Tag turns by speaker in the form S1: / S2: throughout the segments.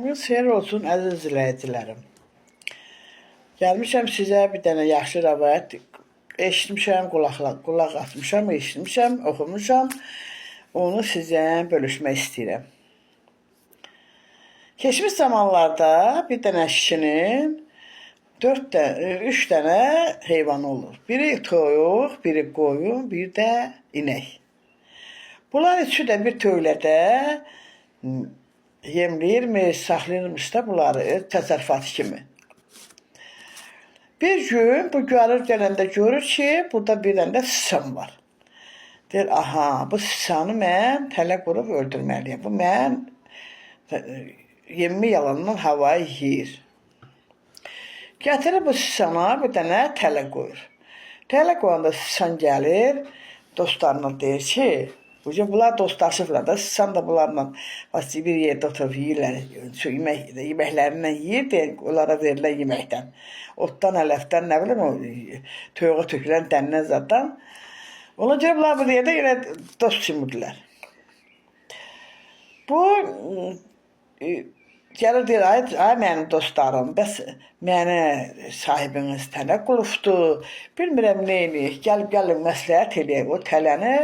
S1: Xeyir olsun əziz izləyicilərim. Gəlmişəm sizə bir dənə yaxşı rəvayət eşitmişəm, qulaq atmışam, eşitmişəm, oxumuşam. Onu sizə bölüşmək istəyirəm. Keçmiş zamanlarda bir dənə kişinin 3 dənə heyvanı olur. Biri toyuq, biri qoyun, bir də inək. Bunlar üçü də bir tövlədə yemləyirmiş, saxlayırmış da bunları öz təsərrüfatı kimi. Bir gün bu gəlir gələndə görür ki, burada bir dənə də sıçan var. Deyir, aha, bu sıçanı mən tələ qurub öldürməliyəm. Bu mən yemmi yalandan havayı yiyir. Gətirir bu sıçana bir dənə tələ qoyur. Tələ qoyanda sıçan gəlir, dostlarına deyir ki, bunlar dostlaşıblar da, sıçan da bunlarla bir yerdə oturub yiyirlər, yeməklərindən yiyir, deyir, onlara verirlər yeməkdən. Otdan, ələfdən, nə bilim, toyuğa tökülən dəndən zaten. Ona görə bunlar bir yerdə yenə dost çimirdilər. Bu, gəlir deyir, ay mənim dostlarım, bəs mənə sahibiniz tələ qulufdur, bilmirəm neyini, gəlin məsləhət eləyək, o tələni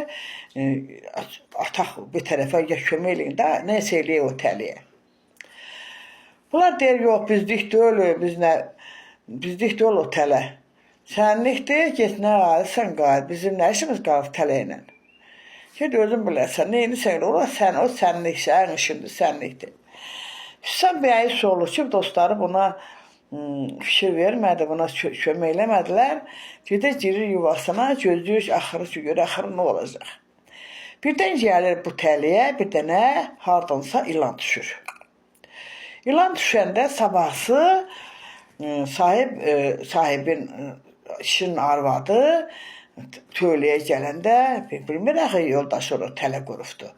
S1: ataq bir tərəfə, ya kömək eləyin də, neysə eləyək o təliyə. Bunlar deyir, yox, bizlik deyil, bizlik deyil o tələ. Sənlikdir, get nə alırsan qayır, bizim nə işimiz qalıb tələ ilə. Get özün bilərsən, neyini sən olur, o sənlik, sənin işindir, sənlikdir. Hüsam bəyi olur ki, dostları buna fikir vermədi, buna kömək eləmədilər. Girir yuvasına, gözləyir axırı ki, görə axırı nə olacaq. Birdən gəlir bu təliyə, bir dənə hardansa ilan düşür. İlan düşəndə sabahsı sahibin kişinin arvadı tövləyə gələndə bilmir axı yoldaşı olur, tələ qurubdur.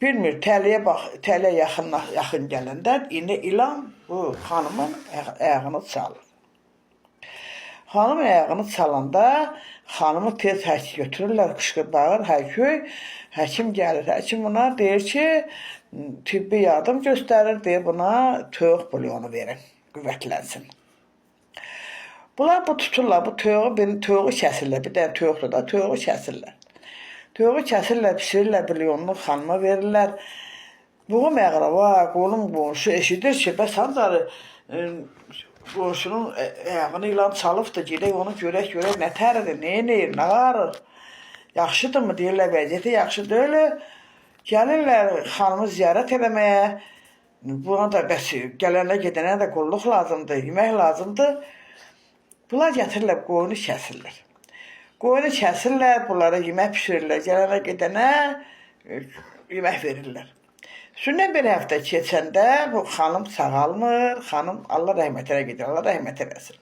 S1: Bilmir, tələ yaxın gələndə indi ilan bu xanımın ayağını çalır. Xanımın ayağını çalanda xanımı tez həkim götürürlər, qışqır bağır, həkim gəlir. Həkim buna deyir ki, tibbi yardım göstərir, deyir buna toyuq bulyonu verin, qüvvətlənsin. Bunlar bu tuturlar, bu toyuğu kəsirlər, bir dənə toyuqdur da, toyuğu kəsirlər. Toyuğu kəsirlər, pişirirlər, bilyonunu xanıma verirlər. Buğum əqrava, qolum qonşu eşidir ki, bəs hancarı qonşunun ayağını ilan çalıbdır, gedək onu görək, nə təridir, neynir, nə qarır, yaxşıdırmı, deyirlər, vəziyyəti yaxşı deyil. Gəlirlər xanımı ziyarət eləməyə, buna da bəs gələnə gedənə də qulluq lazımdır, yemək lazımdır. Bunlar gətirirlər, qoyunu kəsirlər. Qoyunu kəsirlər, bunlara yemək pişirirlər, gələnə gedənə yemək verirlər. Üstündən bir həftə keçəndə bu xanım sağalmır, xanım Allah rəhmətə gedir, Allah rəhmət eləsin.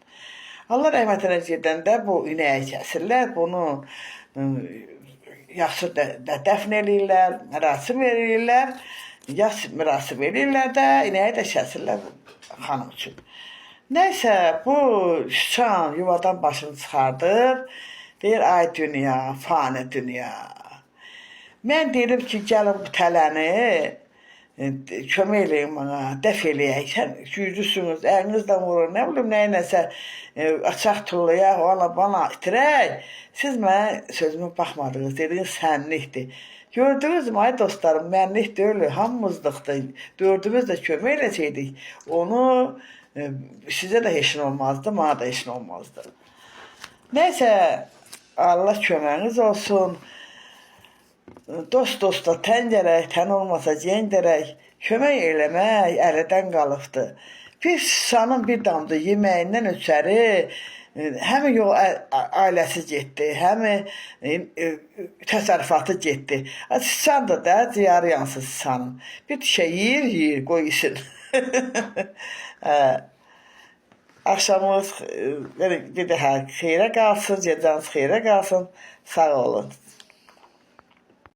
S1: Allah rəhmət eləsin gedəndə bu inəyi kəsirlər, bunu yaxşı dəfn eləyirlər, mərasim verirlər, mərasim eləyirlər də, inəyi də kəsirlər xanım üçün. Nəysə, bu sıçan yuvadan başını çıxardır, deyir, ay dünya, fani dünya. Mən deyirəm ki, gəlin bu tələni, kömək eləyin bana, dəf eləyək, sən güclüsünüz, əlinizdən vurur, nə bilim, nəyinəsə açaq tullayaq, bana itirək. Siz mənə sözümə baxmadınız, dediniz sənlikdir. Gördünüz mü, ay dostlarım, mənlik deyil, hamımızlıqdır, dördümüz də kömək eləyəcəkdik. Onu sizə də heç nə olmazdı, bana da heç nə olmazdı. Nəysə, Allah köməyiniz olsun. Dost dosta tən gərək, tən olmasa gen gərək, kömək eləmək əlidən qalıbdır. Bir sıçanın bir damcı yeməyindən ötəri həm yol ailəsi getdi, həm təsərrüfatı getdi. Sıçandır da, ciyarı yansın sıçanın. Bir şey yiyir, qoy yesin. Axşamınız xeyrə qalsın, gecəniz xeyrə qalsın. Sağ olun.